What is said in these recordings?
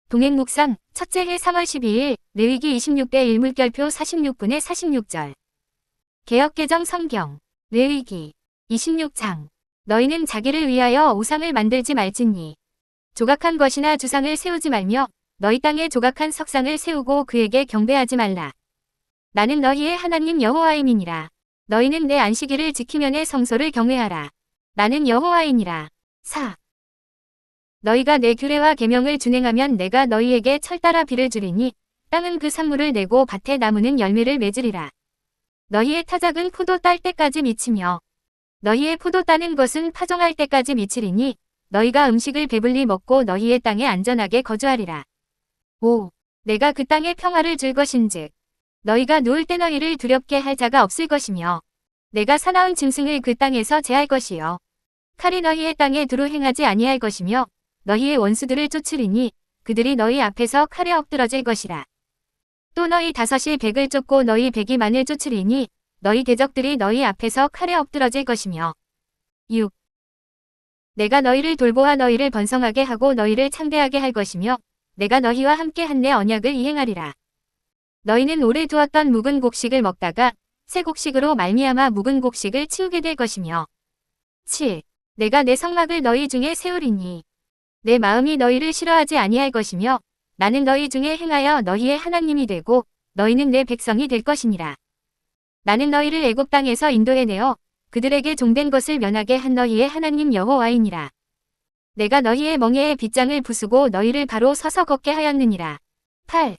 동행묵상 첫째 해 3월 12일 레위기 26대 1 물결표 46분의 46절. 개역개정 성경 레위기 26장. 너희는 자기를 위하여 우상을 만들지 말지니 조각한 것이나 주상을 세우지 말며 너희 땅에 조각한 석상을 세우고 그에게 경배하지 말라. 나는 너희의 하나님 여호와임이니라. 너희는 내 안식일을 지키며 내 성소를 경외하라. 나는 여호와이니라. 4. 너희가 내 규례와 계명을 준행하면 내가 너희에게 철따라 비를 주리니 땅은 그 산물을 내고 밭의 나무는 열매를 맺으리라. 너희의 타작은 포도 딸 때까지 미치며 너희의 포도 따는 것은 파종할 때까지 미치리니 너희가 음식을 배불리 먹고 너희의 땅에 안전하게 거주하리라. 5. 내가 그 땅에 평화를 줄 것인즉 너희가 누울 때 너희를 두렵게 할 자가 없을 것이며 내가 사나운 짐승을 그 땅에서 제할 것이요 칼이 너희의 땅에 두루 행하지 아니할 것이며 너희의 원수들을 쫓으리니 그들이 너희 앞에서 칼에 엎드러질 것이라. 또 너희 다섯이 백을 쫓고 너희 백이 만을 쫓으리니 너희 대적들이 너희 앞에서 칼에 엎드러질 것이며 6. 내가 너희를 돌보아 너희를 번성하게 하고 너희를 창대하게 할 것이며 내가 너희와 함께 한 내 언약을 이행하리라. 너희는 오래 두었던 묵은 곡식을 먹다가 새 곡식으로 말미암아 묵은 곡식을 치우게 될 것이며 7. 내가 내 성막을 너희 중에 세우리니 내 마음이 너희를 싫어하지 아니할 것이며 나는 너희 중에 행하여 너희의 하나님이 되고 너희는 내 백성이 될 것이니라. 나는 너희를 애굽 땅에서 인도해내어 그들에게 종된 것을 면하게 한 너희의 하나님 여호와이니라. 내가 너희의 멍에에 빗장을 부수고 너희를 바로 서서 걷게 하였느니라. 8.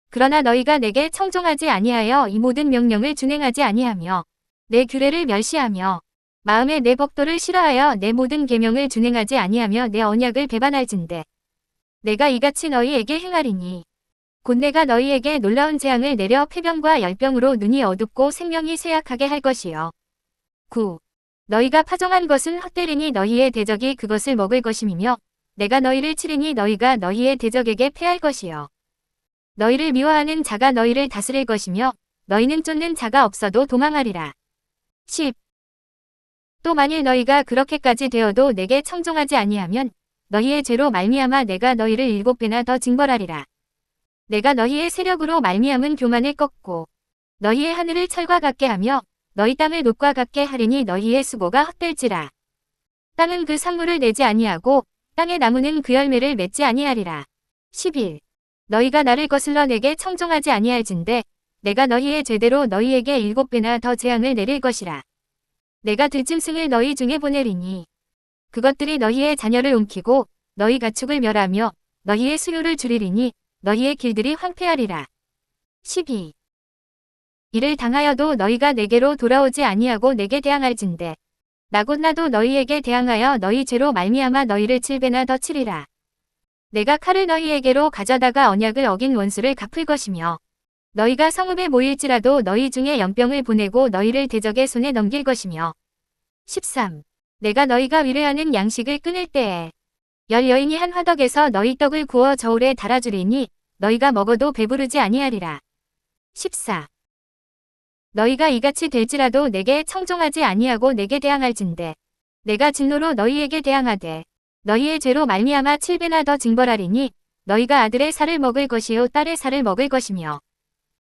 그러나 너희가 내게 청종하지 아니하여 이 모든 명령을 준행하지 아니하며 내 규례를 멸시하며 마음에 내 법도를 싫어하여 내 모든 계명을 준행하지 아니하며 내 언약을 배반할진대 내가 이같이 너희에게 행하리니 곧 내가 너희에게 놀라운 재앙을 내려 폐병과 열병으로 눈이 어둡고 생명이 쇠약하게 할 것이요. 9. 너희가 파종한 것은 헛되리니 너희의 대적이 그것을 먹을 것임이며 내가 너희를 치리니 너희가 너희의 대적에게 패할 것이요. 너희를 미워하는 자가 너희를 다스릴 것이며 너희는 쫓는 자가 없어도 도망하리라. 10. 또 만일 너희가 그렇게까지 되어도 내게 청종하지 아니하면 너희의 죄로 말미암아 내가 너희를 7배나 더 징벌하리라. 내가 너희의 세력으로 말미암은 교만을 꺾고 너희의 하늘을 철과 같게 하며 너희 땅을 놋과 같게 하리니 너희의 수고가 헛될지라. 땅은 그 산물을 내지 아니하고 땅의 나무는 그 열매를 맺지 아니하리라. 11. 너희가 나를 거슬러 내게 청종하지 아니할진대 내가 너희의 죄대로 너희에게 7배나 더 재앙을 내릴 것이라. 내가 들짐승을 너희 중에 보내리니 그것들이 너희의 자녀를 움키고 너희 가축을 멸하며 너희의 수요를 줄이리니 너희의 길들이 황폐하리라. 12. 이를 당하여도 너희가 내게로 돌아오지 아니하고 내게 대항할진대 나 곧 나도 너희에게 대항하여 너희 죄로 말미암아 너희를 7배나 더 치리라. 내가 칼을 너희에게로 가져다가 언약을 어긴 원수를 갚을 것이며 너희가 성읍에 모일지라도 너희 중에 연병을 보내고 너희를 대적의 손에 넘길 것이며 13. 내가 너희가 위례하는 양식을 끊을 때에 열 여인이 한 화덕에서 너희 떡을 구워 저울에 달아주리니 너희가 먹어도 배부르지 아니하리라. 14. 너희가 이같이 될지라도 내게 청종하지 아니하고 내게 대항할진대 내가 진노로 너희에게 대항하되 너희의 죄로 말미암아 7배나 더 징벌하리니 너희가 아들의 살을 먹을 것이요 딸의 살을 먹을 것이며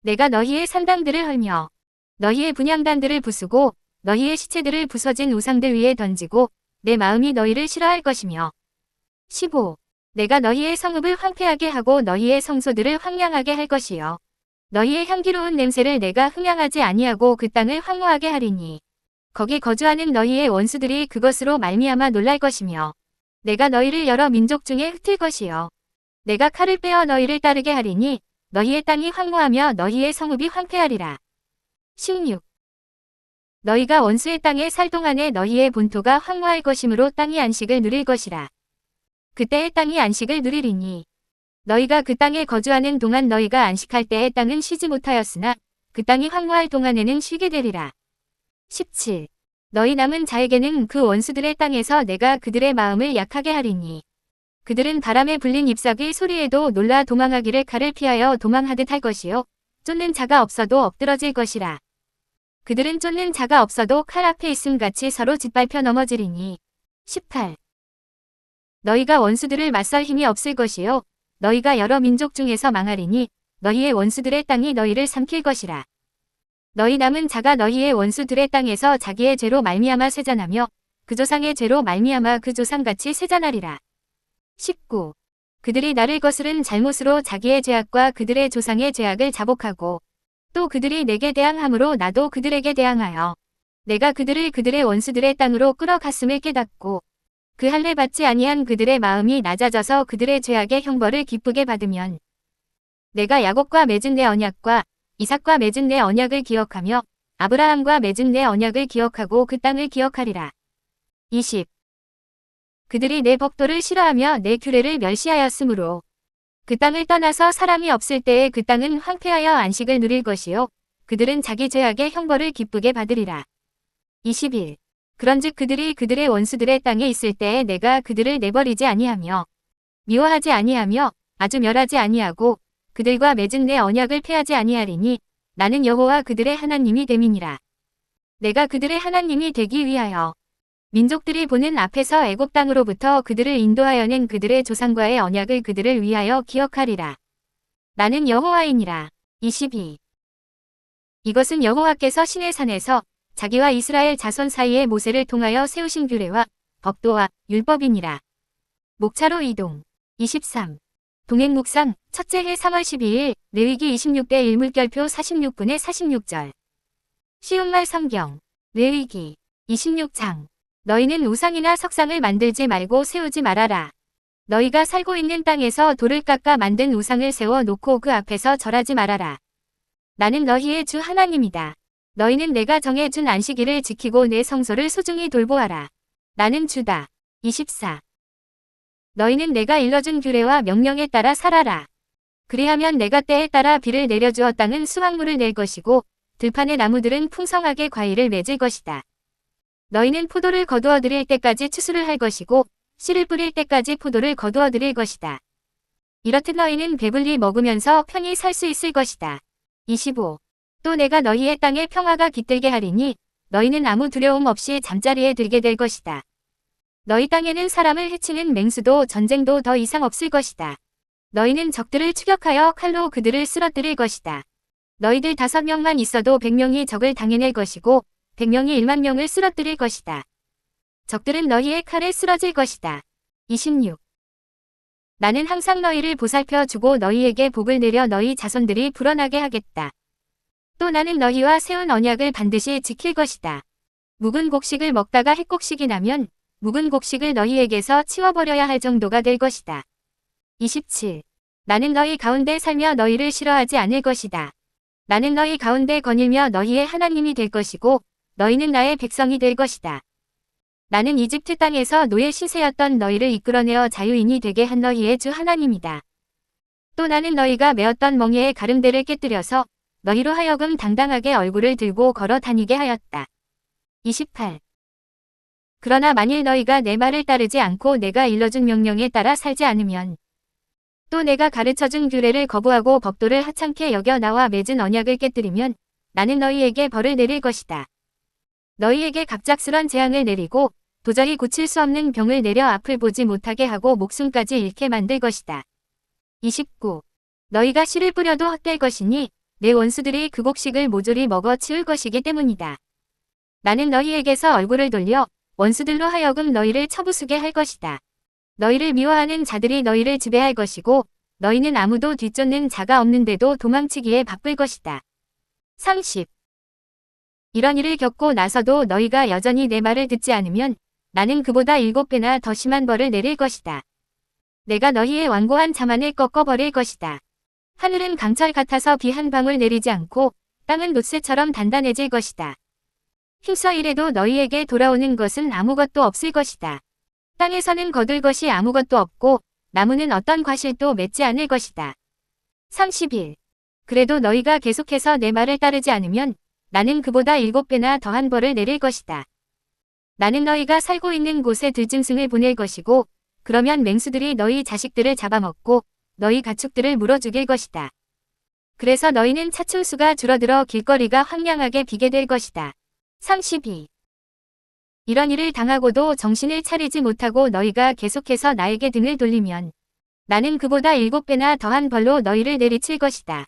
내가 너희의 산당들을 헐며 너희의 분향단들을 부수고 너희의 시체들을 부서진 우상들 위에 던지고 내 마음이 너희를 싫어할 것이며 15. 내가 너희의 성읍을 황폐하게 하고 너희의 성소들을 황량하게 할 것이요 너희의 향기로운 냄새를 내가 흠양하지 아니하고 그 땅을 황무하게 하리니 거기 거주하는 너희의 원수들이 그것으로 말미암아 놀랄 것이며 내가 너희를 여러 민족 중에 흩을 것이요 내가 칼을 빼어 너희를 따르게 하리니 너희의 땅이 황무하며 너희의 성읍이 황폐하리라. 16. 너희가 원수의 땅에 살 동안에 너희의 본토가 황무할 것이므로 땅이 안식을 누릴 것이라. 그때의 땅이 안식을 누리리니 너희가 그 땅에 거주하는 동안 너희가 안식할 때의 땅은 쉬지 못하였으나 그 땅이 황무할 동안에는 쉬게 되리라. 17. 너희 남은 자에게는 그 원수들의 땅에서 내가 그들의 마음을 약하게 하리니 그들은 바람에 불린 잎사귀 소리에도 놀라 도망하기를 칼을 피하여 도망하듯 할 것이요 쫓는 자가 없어도 엎드러질 것이라. 그들은 쫓는 자가 없어도 칼 앞에 있음같이 서로 짓밟혀 넘어지리니. 18. 너희가 원수들을 맞설 힘이 없을 것이요 너희가 여러 민족 중에서 망하리니 너희의 원수들의 땅이 너희를 삼킬 것이라. 너희 남은 자가 너희의 원수들의 땅에서 자기의 죄로 말미암아 쇠잔하며 그 조상의 죄로 말미암아 그 조상같이 쇠잔하리라. 19. 그들이 나를 거스른 잘못으로 자기의 죄악과 그들의 조상의 죄악을 자복하고 또 그들이 내게 대항함으로 나도 그들에게 대항하여 내가 그들을 그들의 원수들의 땅으로 끌어갔음을 깨닫고 그 할례 받지 아니한 그들의 마음이 낮아져서 그들의 죄악의 형벌을 기쁘게 받으면 내가 야곱과 맺은 내 언약과 이삭과 맺은 내 언약을 기억하며 아브라함과 맺은 내 언약을 기억하고 그 땅을 기억하리라. 20. 그들이 내 법도를 싫어하며 내 규례를 멸시하였으므로 그 땅을 떠나서 사람이 없을 때에 그 땅은 황폐하여 안식을 누릴 것이요 그들은 자기 죄악의 형벌을 기쁘게 받으리라. 21. 그런즉 그들이 그들의 원수들의 땅에 있을 때에 내가 그들을 내버리지 아니하며 미워하지 아니하며 아주 멸하지 아니하고 그들과 맺은 내 언약을 폐하지 아니하리니 나는 여호와 그들의 하나님이 됨이니라. 내가 그들의 하나님이 되기 위하여 민족들이 보는 앞에서 애굽 땅으로부터 그들을 인도하여 낸 그들의 조상과의 언약을 그들을 위하여 기억하리라. 나는 여호와이니라. 22. 이것은 여호와께서 시내산에서 자기와 이스라엘 자손 사이에 모세를 통하여 세우신 규례와 법도와 율법이니라. 목차로 이동. 23. 동행묵상 첫째 해 3월 12일 레위기 26대 1물결표 46분의 46절. 쉬운 말 성경. 레위기 26장. 너희는 우상이나 석상을 만들지 말고 세우지 말아라. 너희가 살고 있는 땅에서 돌을 깎아 만든 우상을 세워 놓고 그 앞에서 절하지 말아라. 나는 너희의 주 하나님이다. 너희는 내가 정해준 안식일을 지키고 내 성소를 소중히 돌보아라. 나는 주다. 24. 너희는 내가 일러준 규례와 명령에 따라 살아라. 그리하면 내가 때에 따라 비를 내려주어 땅은 수확물을 낼 것이고 들판의 나무들은 풍성하게 과일을 맺을 것이다. 너희는 포도를 거두어 드릴 때까지 추수를 할 것이고 씨를 뿌릴 때까지 포도를 거두어 드릴 것이다. 이렇듯 너희는 배불리 먹으면서 편히 살 수 있을 것이다. 25. 또 내가 너희의 땅에 평화가 깃들게 하리니 너희는 아무 두려움 없이 잠자리에 들게 될 것이다. 너희 땅에는 사람을 해치는 맹수도 전쟁도 더 이상 없을 것이다. 너희는 적들을 추격하여 칼로 그들을 쓰러뜨릴 것이다. 너희들 5명만 있어도 100명이 적을 당해낼 것이고 100명이 1만 명을 쓰러뜨릴 것이다. 적들은 너희의 칼에 쓰러질 것이다. 26. 나는 항상 너희를 보살펴 주고 너희에게 복을 내려 너희 자손들이 불어나게 하겠다. 또 나는 너희와 세운 언약을 반드시 지킬 것이다. 묵은 곡식을 먹다가 햇곡식이 나면 묵은 곡식을 너희에게서 치워버려야 할 정도가 될 것이다. 27. 나는 너희 가운데 살며 너희를 싫어하지 않을 것이다. 나는 너희 가운데 거닐며 너희의 하나님이 될 것이고 너희는 나의 백성이 될 것이다. 나는 이집트 땅에서 노예 시세였던 너희를 이끌어내어 자유인이 되게 한 너희의 주 하나님이다. 또 나는 너희가 메었던 멍에의 가름대를 깨뜨려서 너희로 하여금 당당하게 얼굴을 들고 걸어 다니게 하였다. 28. 그러나 만일 너희가 내 말을 따르지 않고 내가 일러준 명령에 따라 살지 않으면 또 내가 가르쳐준 규례를 거부하고 법도를 하찮게 여겨 나와 맺은 언약을 깨뜨리면 나는 너희에게 벌을 내릴 것이다. 너희에게 갑작스런 재앙을 내리고 도저히 고칠 수 없는 병을 내려 앞을 보지 못하게 하고 목숨까지 잃게 만들 것이다. 29. 너희가 씨를 뿌려도 헛될 것이니 내 원수들이 그 곡식을 모조리 먹어 치울 것이기 때문이다. 나는 너희에게서 얼굴을 돌려 원수들로 하여금 너희를 쳐부수게 할 것이다. 너희를 미워하는 자들이 너희를 지배할 것이고 너희는 아무도 뒤쫓는 자가 없는데도 도망치기에 바쁠 것이다. 30. 이런 일을 겪고 나서도 너희가 여전히 내 말을 듣지 않으면 나는 그보다 7배나 더 심한 벌을 내릴 것이다. 내가 너희의 완고한 자만을 꺾어버릴 것이다. 하늘은 강철 같아서 비 한 방울 내리지 않고 땅은 놋새처럼 단단해질 것이다. 힘써 일해도 너희에게 돌아오는 것은 아무것도 없을 것이다. 땅에서는 거둘 것이 아무것도 없고 나무는 어떤 과실도 맺지 않을 것이다. 30일. 그래도 너희가 계속해서 내 말을 따르지 않으면 나는 그보다 7배나 더한 벌을 내릴 것이다. 나는 너희가 살고 있는 곳에 들짐승을 보낼 것이고 그러면 맹수들이 너희 자식들을 잡아먹고 너희 가축들을 물어 죽일 것이다. 그래서 너희는 차충수가 줄어들어 길거리가 황량하게 비게 될 것이다. 32. 이런 일을 당하고도 정신을 차리지 못하고 너희가 계속해서 나에게 등을 돌리면 나는 그보다 7배나 더한 벌로 너희를 내리칠 것이다.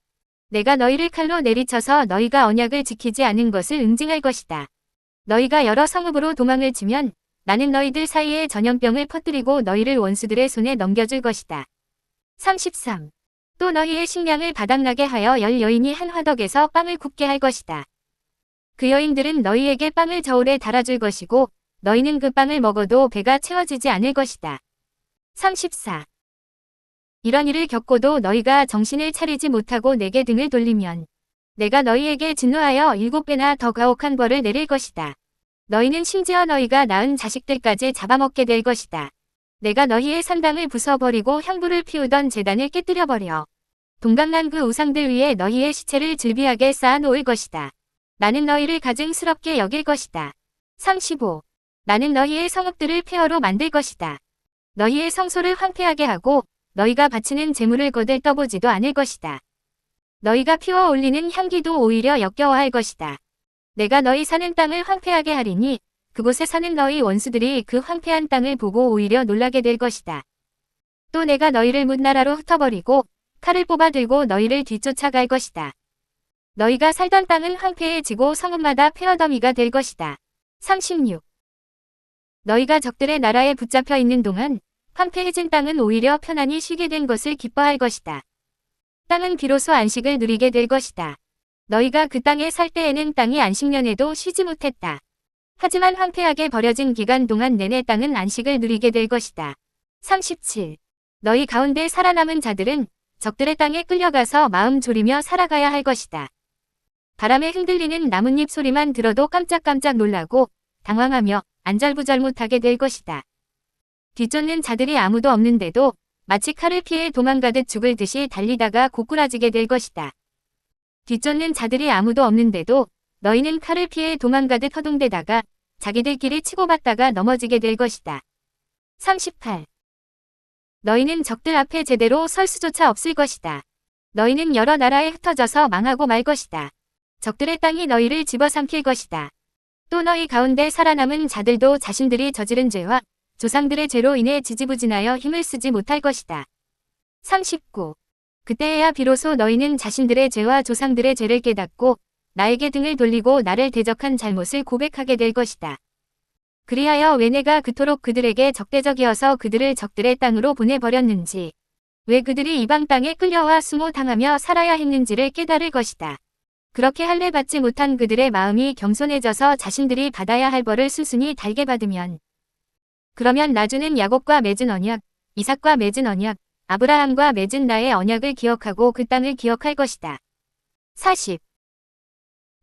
내가 너희를 칼로 내리쳐서 너희가 언약을 지키지 않은 것을 응징할 것이다. 너희가 여러 성읍으로 도망을 치면 나는 너희들 사이에 전염병을 퍼뜨리고 너희를 원수들의 손에 넘겨줄 것이다. 33. 또 너희의 식량을 바닥나게 하여 10여인이 한 화덕에서 빵을 굽게 할 것이다. 그 여인들은 너희에게 빵을 저울에 달아줄 것이고 너희는 그 빵을 먹어도 배가 채워지지 않을 것이다. 34. 이런 일을 겪고도 너희가 정신을 차리지 못하고 내게 등을 돌리면 내가 너희에게 진노하여 7배나 더 가혹한 벌을 내릴 것이다. 너희는 심지어 너희가 낳은 자식들까지 잡아먹게 될 것이다. 내가 너희의 산당을 부숴버리고 향불을 피우던 제단을 깨뜨려버려 동강난 그 우상들 위에 너희의 시체를 즐비하게 쌓아놓을 것이다. 나는 너희를 가증스럽게 여길 것이다. 35. 나는 너희의 성읍들을 폐허로 만들 것이다. 너희의 성소를 황폐하게 하고 너희가 바치는 제물을 거들 떠보지도 않을 것이다. 너희가 피워 올리는 향기도 오히려 역겨워할 것이다. 내가 너희 사는 땅을 황폐하게 하리니 그곳에 사는 너희 원수들이 그 황폐한 땅을 보고 오히려 놀라게 될 것이다. 또 내가 너희를 뭇나라로 흩어버리고 칼을 뽑아 들고 너희를 뒤쫓아갈 것이다. 너희가 살던 땅은 황폐해지고 성읍마다 폐허더미가 될 것이다. 36. 너희가 적들의 나라에 붙잡혀 있는 동안 황폐해진 땅은 오히려 편안히 쉬게 된 것을 기뻐할 것이다. 땅은 비로소 안식을 누리게 될 것이다. 너희가 그 땅에 살 때에는 땅이 안식년에도 쉬지 못했다. 하지만 황폐하게 버려진 기간 동안 내내 땅은 안식을 누리게 될 것이다. 37. 너희 가운데 살아남은 자들은 적들의 땅에 끌려가서 마음 졸이며 살아가야 할 것이다. 바람에 흔들리는 나뭇잎 소리만 들어도 깜짝깜짝 놀라고 당황하며 안절부절 못하게 될 것이다. 뒤쫓는 자들이 아무도 없는데도 마치 칼을 피해 도망가듯 죽을 듯이 달리다가 고꾸라지게 될 것이다. 뒤쫓는 자들이 아무도 없는데도 너희는 칼을 피해 도망가듯 허둥대다가 자기들끼리 치고받다가 넘어지게 될 것이다. 38. 너희는 적들 앞에 제대로 설 수조차 없을 것이다. 너희는 여러 나라에 흩어져서 망하고 말 것이다. 적들의 땅이 너희를 집어삼킬 것이다. 또 너희 가운데 살아남은 자들도 자신들이 저지른 죄와 조상들의 죄로 인해 지지부진하여 힘을 쓰지 못할 것이다. 39. 그때에야 비로소 너희는 자신들의 죄와 조상들의 죄를 깨닫고 나에게 등을 돌리고 나를 대적한 잘못을 고백하게 될 것이다. 그리하여 왜 내가 그토록 그들에게 적대적이어서 그들을 적들의 땅으로 보내버렸는지, 왜 그들이 이방 땅에 끌려와 수모당하며 살아야 했는지를 깨달을 것이다. 그렇게 할례 받지 못한 그들의 마음이 겸손해져서 자신들이 받아야 할 벌을 순순히 달게 받으면 그러면 나주는 야곱과 맺은 언약, 이삭과 맺은 언약, 아브라함과 맺은 나의 언약을 기억하고 그 땅을 기억할 것이다. 40.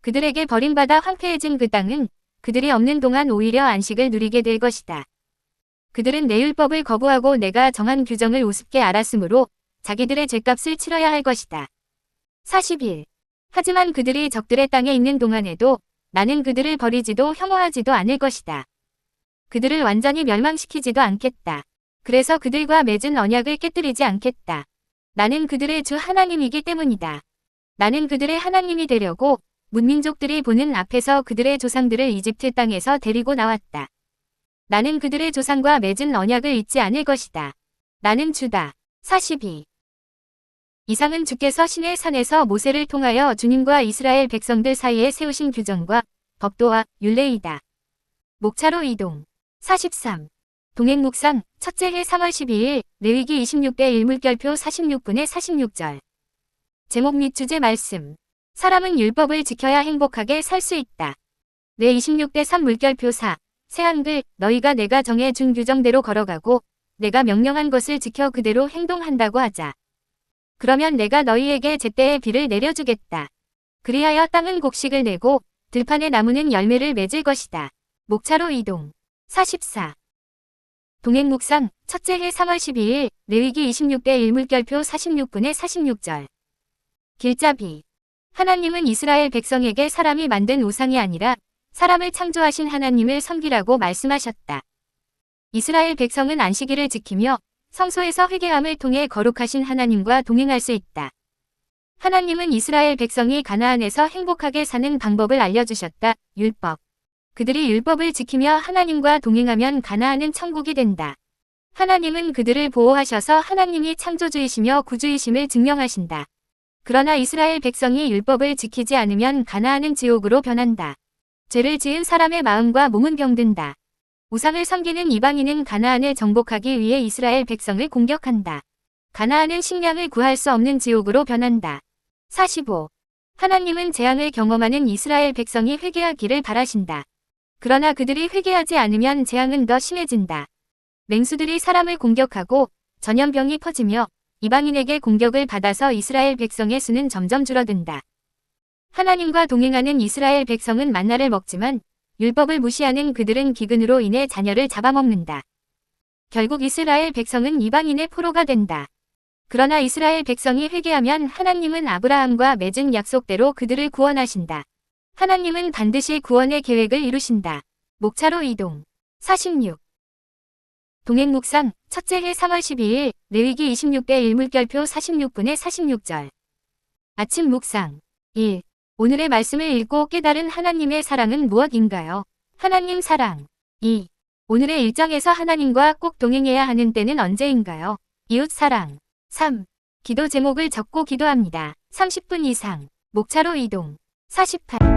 그들에게 버림받아 황폐해진 그 땅은 그들이 없는 동안 오히려 안식을 누리게 될 것이다. 그들은 내 율법을 거부하고 내가 정한 규정을 우습게 알았으므로 자기들의 죗값을 치러야 할 것이다. 41. 하지만 그들이 적들의 땅에 있는 동안에도 나는 그들을 버리지도 혐오하지도 않을 것이다. 그들을 완전히 멸망시키지도 않겠다. 그래서 그들과 맺은 언약을 깨뜨리지 않겠다. 나는 그들의 주 하나님이기 때문이다. 나는 그들의 하나님이 되려고 문민족들이 보는 앞에서 그들의 조상들을 이집트 땅에서 데리고 나왔다. 나는 그들의 조상과 맺은 언약을 잊지 않을 것이다. 나는 주다. 42. 이상은 주께서 시내 산에서 모세를 통하여 주님과 이스라엘 백성들 사이에 세우신 규정과 법도와 율례이다. 목차로 이동. 43. 동행묵상 첫째 해 3월 12일 레위기 26대 1물결표 46분의 46절. 제목 및 주제 말씀. 사람은 율법을 지켜야 행복하게 살 수 있다. 내 26대 3물결표 4. 새한글 너희가 내가 정해 준 규정대로 걸어가고 내가 명령한 것을 지켜 그대로 행동한다고 하자. 그러면 내가 너희에게 제때에 비를 내려주겠다. 그리하여 땅은 곡식을 내고 들판의 나무는 열매를 맺을 것이다. 목차로 이동. 44. 동행묵상 첫째 해 3월 12일 레위기 26대 1물결표 46분의 46절. 길잡이. 하나님은 이스라엘 백성에게 사람이 만든 우상이 아니라 사람을 창조하신 하나님을 섬기라고 말씀하셨다. 이스라엘 백성은 안식일을 지키며 성소에서 회개함을 통해 거룩하신 하나님과 동행할 수 있다. 하나님은 이스라엘 백성이 가나안에서 행복하게 사는 방법을 알려주셨다. 율법. 그들이 율법을 지키며 하나님과 동행하면 가나안은 천국이 된다. 하나님은 그들을 보호하셔서 하나님이 창조주이시며 구주이심을 증명하신다. 그러나 이스라엘 백성이 율법을 지키지 않으면 가나안은 지옥으로 변한다. 죄를 지은 사람의 마음과 몸은 병든다. 우상을 섬기는 이방인은 가나안을 정복하기 위해 이스라엘 백성을 공격한다. 가나안은 식량을 구할 수 없는 지옥으로 변한다. 45. 하나님은 재앙을 경험하는 이스라엘 백성이 회개하기를 바라신다. 그러나 그들이 회개하지 않으면 재앙은 더 심해진다. 맹수들이 사람을 공격하고 전염병이 퍼지며 이방인에게 공격을 받아서 이스라엘 백성의 수는 점점 줄어든다. 하나님과 동행하는 이스라엘 백성은 만나를 먹지만 율법을 무시하는 그들은 기근으로 인해 자녀를 잡아먹는다. 결국 이스라엘 백성은 이방인의 포로가 된다. 그러나 이스라엘 백성이 회개하면 하나님은 아브라함과 맺은 약속대로 그들을 구원하신다. 하나님은 반드시 구원의 계획을 이루신다. 목차로 이동. 46. 동행 묵상, 첫째 해 3월 12일, 레위기 26대 1물결표 46분의 46절. 아침 묵상. 1. 오늘의 말씀을 읽고 깨달은 하나님의 사랑은 무엇인가요? 하나님 사랑. 2. 오늘의 일정에서 하나님과 꼭 동행해야 하는 때는 언제인가요? 이웃 사랑. 3. 기도 제목을 적고 기도합니다. 30분 이상. 목차로 이동. 48.